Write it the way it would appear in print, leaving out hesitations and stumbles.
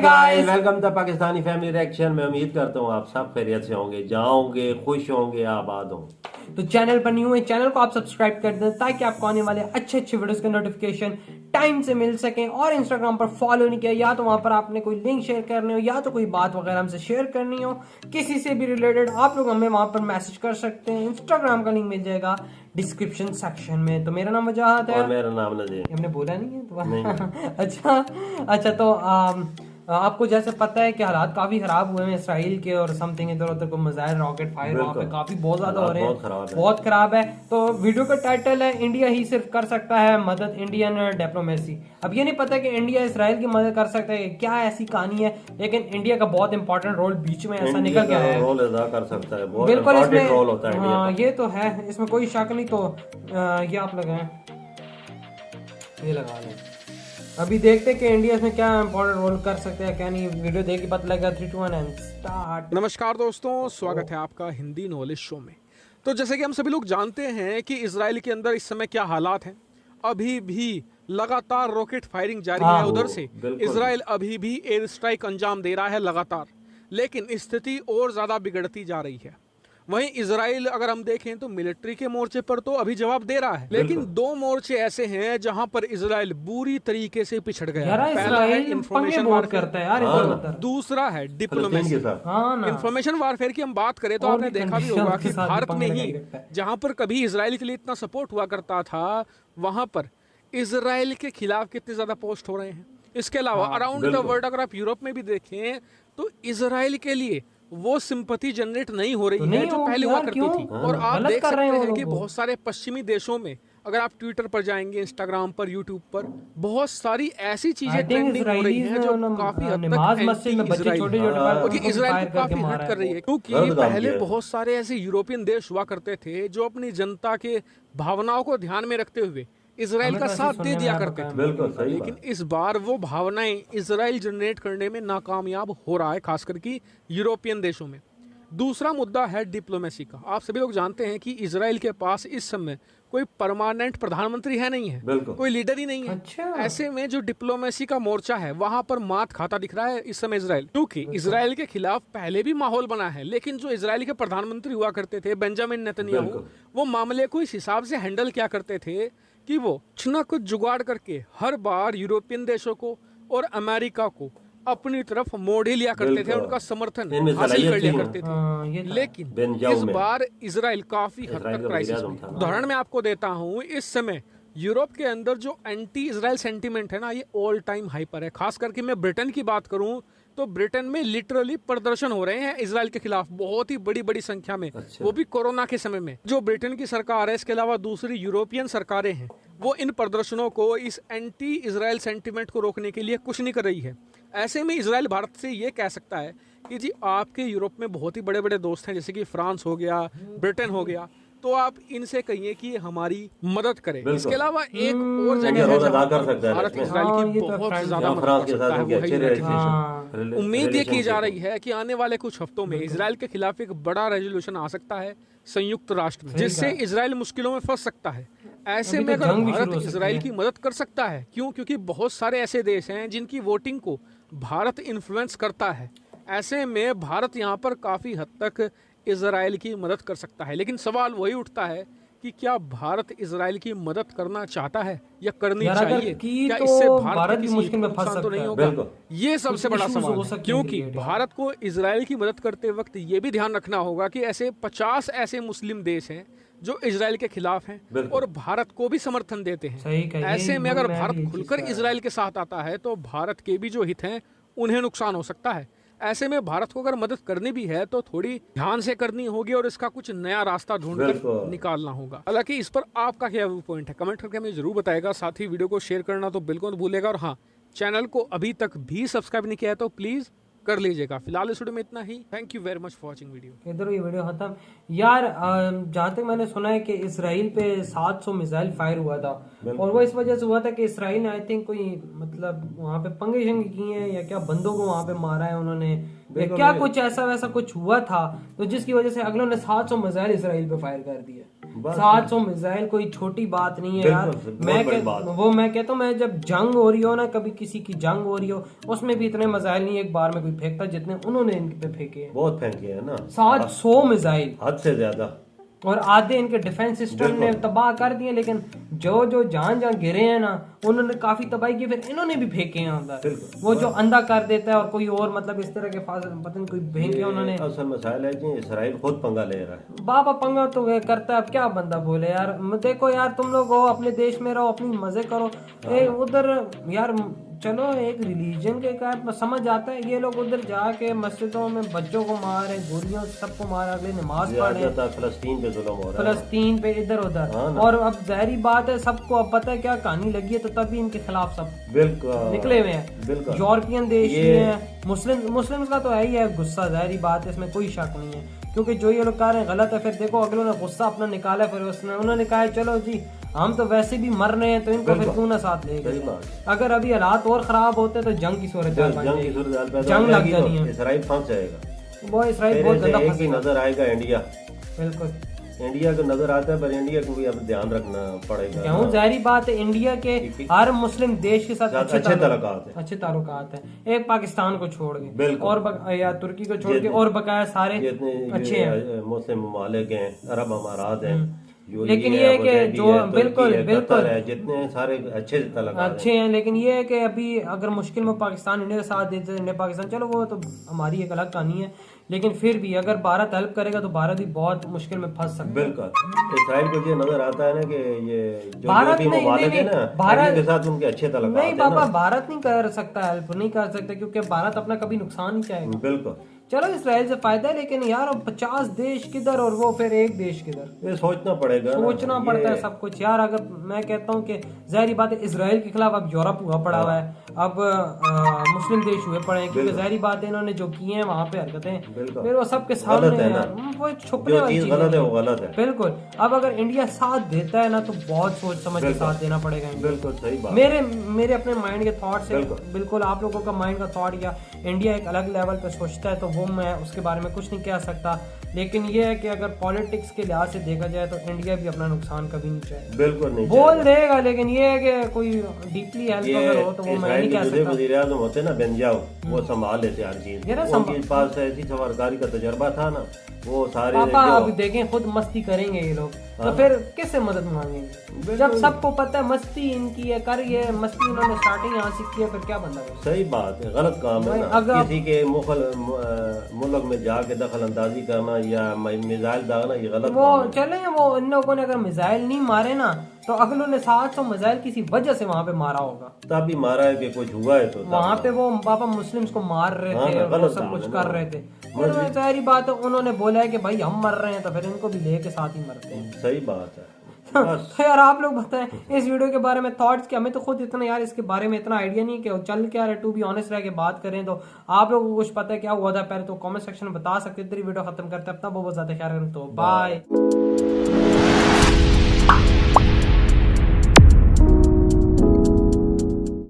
Guys, welcome to Pakistani family reaction. मैं उम्मीद करता हूँ आप सब खैरियत से होंगे, जाओगे, खुश होंगे, आबाद होंगे। तो चैनल पर न्यू है, चैनल को आप सब्सक्राइब कर दें ताकि आपको आने वाले अच्छे अच्छे वीडियोस के नोटिफिकेशन टाइम से मिल सकें। और इंस्टाग्राम पर फॉलो नहीं किया, या तो वहां पर आपने कोई लिंक शेयर करनी हो या तो कोई बात वगैरह हमसे शेयर करनी हो, किसी से भी रिलेटेड, आप लोग हमें वहां पर मैसेज कर सकते हैं। इंस्टाग्राम का लिंक मिल जाएगा डिस्क्रिप्शन सेक्शन में। तो मेरा नाम वजाहत है और मेरा नाम नजीर। हमने बोला नहीं है तो नहीं। अच्छा तो आपको जैसे पता है कि हालात काफी खराब हुए हैं इसराइल के, और समथिंग इधर उधर को मिसाइल रॉकेट फायर वहाँ पे काफी बहुत ज्यादा हो रहे हैं, बहुत खराब है। तो वीडियो का टाइटल है इंडिया ही सिर्फ कर सकता है मदद, इंडियन डिप्लोमेसी। अब ये नहीं पता कि इंडिया इसराइल की मदद कर सकता है, क्या ऐसी कहानी है, लेकिन इंडिया का बहुत इंपॉर्टेंट रोल बीच में ऐसा निकल गया है, रोल अदा कर सकता है, बहुत बिल्कुल इसमें रोल होता है। हाँ ये तो है, इसमें कोई शक नहीं। तो ये आप लगाएं, ये लगा लें। अभी देखते हैं कि इंडिया इसमें क्या इंपॉर्टेंट रोल कर सकते हैं क्या नहीं। वीडियो देख के पता लगेगा। 3 2 1 एंड स्टार्ट। नमस्कार दोस्तों, स्वागत है आपका हिंदी नॉलेज शो में। तो जैसे कि हम सभी लोग जानते हैं कि इजराइल के अंदर इस समय क्या हालात हैं, अभी भी लगातार रॉकेट फायरिंग जारी है उधर से। इजराइल अभी भी एयर स्ट्राइक अंजाम दे रहा है लगातार, लेकिन स्थिति और ज्यादा बिगड़ती जा रही है। वहीं इजराइल अगर हम देखें तो मिलिट्री के मोर्चे पर तो अभी जवाब दे रहा है, लेकिन 2 मोर्चे ऐसे हैं जहां पर इजराइल बुरी तरीके से पिछड़ गया है। पहला है इंफॉर्मेशन वारफेयर करता है यार, दूसरा है डिप्लोमेसी। इंफॉर्मेशन वारफेयर की हम बात करें तो आपने देखा भी होगा कि भारत में ही जहां पर कभी इजराइल के लिए इतना सपोर्ट हुआ करता था, वहां पर इजराइल के खिलाफ कितने ज्यादा पोस्ट हो रहे हैं। इसके अलावा अराउंड द वर्ल्ड अगर आप यूरोप में भी देखें तो इजराइल के लिए वो सिंपैथी जनरेट नहीं हो रही है जो पहले हुआ करती थी। और आप देख सकते हैं कि बहुत सारे पश्चिमी देशों में अगर आप ट्विटर पर जाएंगे, इंस्टाग्राम पर, यूट्यूब पर, बहुत सारी ऐसी चीजें ट्रेंडिंग हो रही हैं जो काफी हद तक इजराइल को काफी हर्ट कर रही है। क्योंकि पहले बहुत सारे ऐसे यूरोपियन देश हुआ करते थे जो अपनी जनता के भावनाओं को ध्यान में रखते हुए इजराइल का साथ दे दिया करते थे, लेकिन इस बार वो भावनाएं इजराइल जनरेट करने में नाकामयाब हो रहा है, खास करके यूरोपियन देशों में। दूसरा मुद्दा है डिप्लोमेसी का। आप सभी लोग जानते हैं कि इजराइल के पास इस समय कोई परमानेंट प्रधानमंत्री है नहीं है, कोई लीडर ही नहीं है। अच्छा। ऐसे में जो डिप्लोमेसी का मोर्चा है वहां पर मात खाता दिख रहा है इस समय इजराइल, क्योंकि इजराइल के खिलाफ पहले भी माहौल बना है, लेकिन जो इजराइल के प्रधानमंत्री हुआ करते थे बेंजामिन नेतन्याहू, वो मामले को इस हिसाब से हैंडल किया करते थे कि वो कुछ न कुछ जुगाड़ करके हर बार यूरोपियन देशों को और अमेरिका को अपनी तरफ मोड़ ही लिया करते थे, उनका समर्थन हासिल कर लिया करते थे। लेकिन इस बार इजराइल काफी हद तक क्राइसिस में। उदाहरण मैं आपको देता हूँ, इस समय यूरोप के अंदर जो एंटी इजराइल सेंटीमेंट है ना, ये ऑल टाइम हाई पर है। खास करके मैं ब्रिटेन की बात करूं तो ब्रिटेन में लिटरली प्रदर्शन हो रहे हैं इजराइल के खिलाफ, बहुत ही बड़ी बड़ी संख्या में। अच्छा। वो भी कोरोना के समय में। जो ब्रिटेन की सरकार है, इसके अलावा दूसरी यूरोपियन सरकारें हैं, वो इन प्रदर्शनों को, इस एंटी इजराइल सेंटीमेंट को रोकने के लिए कुछ नहीं कर रही है। ऐसे में इजराइल भारत से ये कह सकता है कि जी आपके यूरोप में बहुत ही बड़े बड़े दोस्त हैं, जैसे कि फ्रांस हो गया, ब्रिटेन हो गया, तो आप इनसे कहिए कि हमारी मदद करें। इसके अलावा एक और जगह है जहां भारत इजराइल की बहुत ज्यादा मदद कर सकता है, वो है यूनाइटेड नेशन। उम्मीद ये की जा रही है कि आने वाले कुछ हफ्तों में इजराइल के खिलाफ एक बड़ा रेजोल्यूशन आ सकता है संयुक्त राष्ट्र में, जिससे इजराइल मुश्किलों में फंस सकता है। ऐसे में अगर भारत इजराइल की मदद कर सकता है, क्यों? क्योंकि बहुत सारे ऐसे देश हैं जिनकी वोटिंग को भारत इन्फ्लुएंस करता है। ऐसे में भारत यहाँ पर काफी हद तक इजराइल की मदद कर सकता है, लेकिन सवाल वही उठता है कि क्या भारत इजराइल की मदद करना चाहता है या करनी चाहिए? क्या इससे भारत की मुश्किल में नुकसान तो नहीं होगा? ये सबसे बड़ा सवाल है, क्योंकि भारत को इजराइल की मदद करते वक्त ये भी ध्यान रखना होगा कि ऐसे 50 ऐसे मुस्लिम देश हैं जो इजराइल के खिलाफ हैं और भारत को भी समर्थन देते हैं। ऐसे में अगर भारत खुलकर इजराइल के साथ आता है तो भारत के भी जो हित हैं उन्हें नुकसान हो सकता है। ऐसे में भारत को अगर मदद करनी भी है तो थोड़ी ध्यान से करनी होगी और इसका कुछ नया रास्ता ढूंढकर निकालना होगा। हालांकि इस पर आपका क्या पॉइंट है, कमेंट करके हमें जरूर बताएगा। साथ ही वीडियो को शेयर करना तो बिल्कुल भूलेगा, और हाँ, चैनल को अभी तक भी सब्सक्राइब नहीं किया है तो प्लीज कर लीजिएगा। फिलहाल इस वीडियो में इतना ही। Thank you very much for watching video. इधर ये वीडियो खत्म यार। जहाँ तक मैंने सुना है कि इसराइल पे 700 मिसाइल फायर हुआ था, और वो इस वजह से हुआ था कि इसराइल ने आई थिंक कोई मतलब वहाँ पे पंगे शंगे किए हैं या क्या, बंदों को वहाँ पे मारा है उन्होंने, क्या कुछ ऐसा वैसा कुछ हुआ था, तो जिसकी वजह से अगलों ने 700 मिसाइल इसराइल पे फायर कर दिए। 700 मिसाइल कोई छोटी बात नहीं है यार। मैं कहता हूँ मैं जब जंग हो रही हो ना, कभी किसी की जंग हो रही हो, उसमें भी इतने मिसाइल नहीं एक बार में कोई फेंकता जितने उन्होंने इन पे फेंके हैं। बहुत फेंके हैं ना, 700 मिसाइल, हद से ज्यादा, और आधे इनके डिफेंस सिस्टम ने तबाह कर दिए। लेकिन जो जहां गिरे हैं ना, उन्होंने काफी तबाही की, फिर इन्होंने भी फेंके हैं अंदर। वो जो अंधा कर देता है और कोई और मतलब इस तरह के पता नहीं कोई फेंके उन्होंने। असल मसाइल है जी, इसराइल खुद पंगा ले रहा है। बाबा पंगा तो करता है, अब क्या बंदा बोले यार। देखो यार, तुम लोग हो अपने देश में रहो, अपनी मजे करो। उधर यार चलो एक रिलीजन के कारण समझ आता है, ये लोग उधर जाके मस्जिदों में बच्चों को मारे, गोलियों सबको मारा, अगले नमाज पढ़े, फलस्तीन पे जुल्म हो रहा है, फलस्तीन पे इधर उधर। और अब जाहिर बात है सबको अब पता है क्या कहानी लगी है, तो तभी इनके खिलाफ सब बिल्कुल निकले हुए हैं। यूरोपियन देश भी है, मुस्लिम का तो है ही है गुस्सा, जाहिर बात है, इसमें कोई शक नहीं है। क्योंकि जो ये लोग कह रहे हैं गलत है, फिर देखो अगलों ने गुस्सा अपना निकाला, फिर उन्होंने कहा चलो जी हम तो वैसे भी मर रहे हैं, तो इनको फिर क्यों ना साथ लेंगे। अगर अभी हालात और खराब होते तो जंग की सूरत जंग लग जानी है, इसराइल फंस जाएगा। वो इसराइल बहुत ज्यादा एक ही नजर आएगा इंडिया। बिल्कुल इंडिया को नजर आता है, पर इंडिया को भी अब ध्यान रखना पड़ेगा। क्यों, जाहिर बात है इंडिया के हर मुस्लिम देश के साथ अच्छे ताल्लुकात है, एक पाकिस्तान को छोड़ के और या तुर्की को छोड़ के, और बकाया सारे अच्छे हैं मुस्लिम ममालिक हैं, अरब अमारात हैं। लेकिन ये है कि जो बिल्कुल जितने सारे अच्छे हैं, लेकिन ये है कि अभी अगर मुश्किल में पाकिस्तान इंडिया का साथ देते, इंडिया पाकिस्तान, चलो वो तो हमारी एक अलग कहानी है। लेकिन फिर भी अगर भारत हेल्प करेगा तो भारत भी बहुत मुश्किल में फंस सकता है। बिल्कुल, इसराइल को ये नजर आता है ना कि ये जो भारत भारत के साथ उनके अच्छे ताल्लुकात नहीं बाबा, भारत नहीं कर सकता, हेल्प नहीं कर सकता, क्योंकि भारत अपना कभी नुकसान नहीं चाहेगा। बिल्कुल, चलो इसराइल से फायदा है, लेकिन यार 50 देश किधर और वो फिर एक देश किधर, ये सोचना पड़ता है सब कुछ यार। अगर मैं कहता हूँ कि जाहिर बात है इसराइल के खिलाफ अब यूरोप हुआ पड़ा हुआ है, अब मुस्लिम देश हुए पड़े हैं, क्योंकि जाहिर बात है इन्होंने जो किए हैं वहाँ पे हरकतें, फिर वो सबके सामने वो छुपने वाली चीज है। बिल्कुल, अब अगर इंडिया साथ देता है ना तो बहुत सोच समझ के साथ देना पड़ेगा। बिल्कुल सही बात। मेरे अपने माइंड के थॉट से बिल्कुल आप लोगों का माइंड का थॉट, या इंडिया एक अलग लेवल पे सोचता है तो वो मैं उसके बारे में कुछ नहीं कह सकता। लेकिन ये है कि अगर पॉलिटिक्स के लिहाज से देखा जाए तो इंडिया भी अपना नुकसान कभी नहीं चाहे, बिल्कुल नहीं बोल देगा। लेकिन ये है कि कोई डीपली हेल्प अगर हो तो वो मैं नहीं कह सकता। वज़ीर आज़म होते ना बेंजाओ, वो संभाल लेते हर चीज, उनके पास ऐसी सवारकारी का तजर्बा था ना, वो सारे पापा अभी देखें खुद मस्ती करेंगे ये लोग, तो फिर किससे मदद मांगेंगे जब सबको पता है मस्ती इनकी है, कर ये मस्ती उन्होंने स्टार्टिंग यहाँ से की है, फिर क्या बंदा करे। सही बात है, गलत काम है ना, किसी के मुल्क में जाके दखल अंदाजी करना या मिसाइल दागना, ये गलत वो चले। वो इन लोगों ने अगर मिसाइल नहीं मारे ना तो अगलों ने 700 मिसाइल किसी वजह से वहाँ पे मारा होगा, तभी मारा है कि कुछ हुआ है तो वहाँ पे वो पापा मुस्लिम्स को मार रहे थे, वो सब कुछ कर रहे थे। सारी बात है, उन्होंने बोला है कि भाई हम मर रहे हैं तो फिर इनको भी लेके साथ ही मरते हैं। सही बात है। तो यार आप लोग बताएं इस वीडियो के बारे में थॉट्स क्या। हमें तो खुद इतना यार इसके बारे में इतना आइडिया नहीं कि चल क्या रहा है। टू बी ऑनेस्ट रह के बात करें तो आप लोगों को कुछ पता है क्या हुआ था पहले तो कमेंट सेक्शन में बता सकते। तेरी वीडियो खत्म करते हैं, अपना बहुत ज्यादा ख्याल रखें, तो बाय।